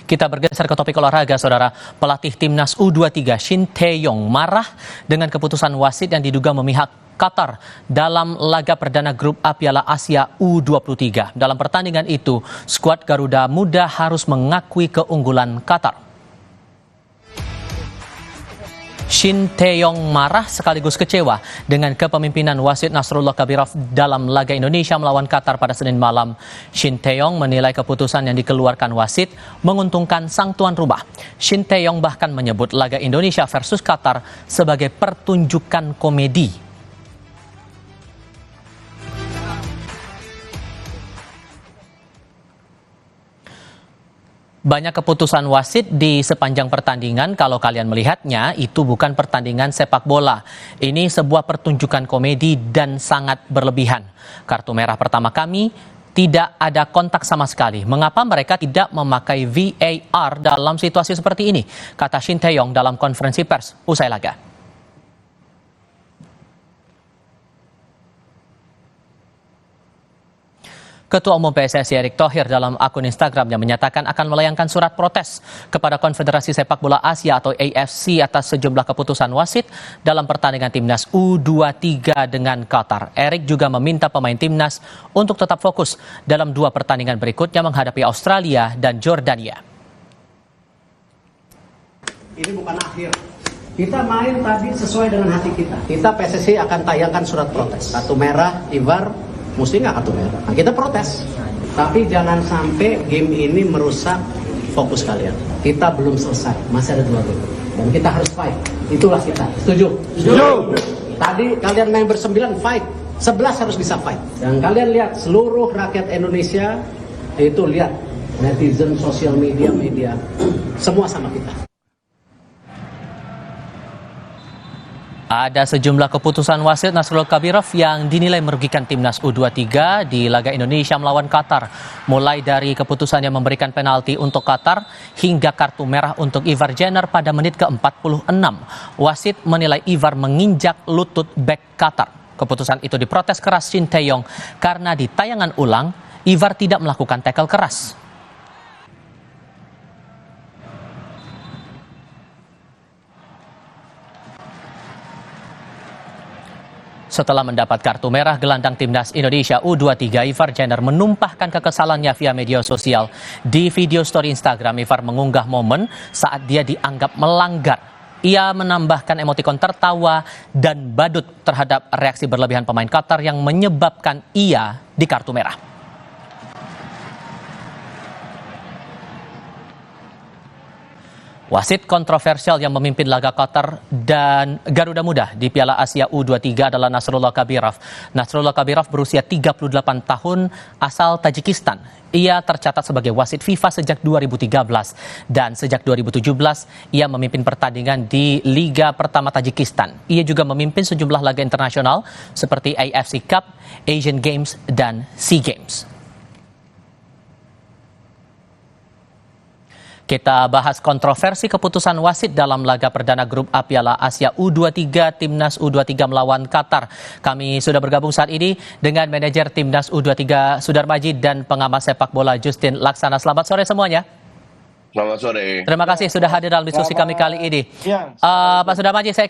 Kita bergeser ke topik olahraga, saudara. Pelatih timnas U23 Shin Tae-yong marah dengan keputusan wasit yang diduga memihak Qatar dalam laga perdana grup A Piala Asia U23. Dalam pertandingan itu, skuad Garuda Muda harus mengakui keunggulan Qatar. Shin Tae-yong marah sekaligus kecewa dengan kepemimpinan wasit Nasrullah Kabirov dalam laga Indonesia melawan Qatar pada Senin malam. Shin Tae-yong menilai keputusan yang dikeluarkan wasit menguntungkan sang tuan rumah. Shin Tae-yong bahkan menyebut laga Indonesia versus Qatar sebagai pertunjukan komedi. Banyak keputusan wasit di sepanjang pertandingan, kalau kalian melihatnya, itu bukan pertandingan sepak bola. Ini sebuah pertunjukan komedi dan sangat berlebihan. Kartu merah pertama kami, tidak ada kontak sama sekali. Mengapa mereka tidak memakai VAR dalam situasi seperti ini? Kata Shin Tae-yong dalam konferensi pers usai laga. Ketua Umum PSSI Erick Thohir dalam akun Instagramnya menyatakan akan melayangkan surat protes kepada Konfederasi Sepak Bola Asia atau AFC atas sejumlah keputusan wasit dalam pertandingan timnas U23 dengan Qatar. Erick juga meminta pemain timnas untuk tetap fokus dalam dua pertandingan berikutnya menghadapi Australia dan Jordania. Ini bukan akhir. Kita main tadi sesuai dengan hati kita. Kita PSSI akan tayangkan surat protes. Kartu merah, IVAR, mesti nggak kartu merah. Nah, kita protes. Tapi jangan sampai game ini merusak fokus kalian. Kita belum selesai. Masih ada 2 game. Dan kita harus fight. Itulah kita. Setuju? Setuju. Tadi kalian main ber-9 fight. 11 harus bisa fight. Dan kalian lihat seluruh rakyat Indonesia itu lihat netizen, sosial media, semua sama kita. Ada sejumlah keputusan wasit Nasrullah Kabirov yang dinilai merugikan timnas U23 di laga Indonesia melawan Qatar. Mulai dari keputusan yang memberikan penalti untuk Qatar hingga kartu merah untuk Ivar Jenner pada menit ke-46. Wasit menilai Ivar menginjak lutut bek Qatar. Keputusan itu diprotes keras Shin Tae-yong karena di tayangan ulang Ivar tidak melakukan tackle keras. Setelah mendapat kartu merah, gelandang timnas Indonesia U23 Ivar Jenner menumpahkan kekesalannya via media sosial. Di video story Instagram, Ivar mengunggah momen saat dia dianggap melanggar. Ia menambahkan emotikon tertawa dan badut terhadap reaksi berlebihan pemain Qatar yang menyebabkan ia di kartu merah. Wasit kontroversial yang memimpin laga Qatar dan Garuda Muda di Piala Asia U23 adalah Nasrullah Kabirov. Nasrullah Kabirov berusia 38 tahun, asal Tajikistan. Ia tercatat sebagai wasit FIFA sejak 2013 dan sejak 2017 ia memimpin pertandingan di Liga Pertama Tajikistan. Ia juga memimpin sejumlah laga internasional seperti AFC Cup, Asian Games, dan SEA Games. Kita bahas kontroversi keputusan wasit dalam laga perdana grup A Piala Asia U23 timnas U23 melawan Qatar. Kami sudah bergabung saat ini dengan manajer timnas U23 Sudar Majid dan pengamat sepak bola Justin Laksana. Selamat sore semuanya. Selamat sore. Terima kasih sudah hadir dalam diskusi kami kali ini. Pak Sudar Majid, saya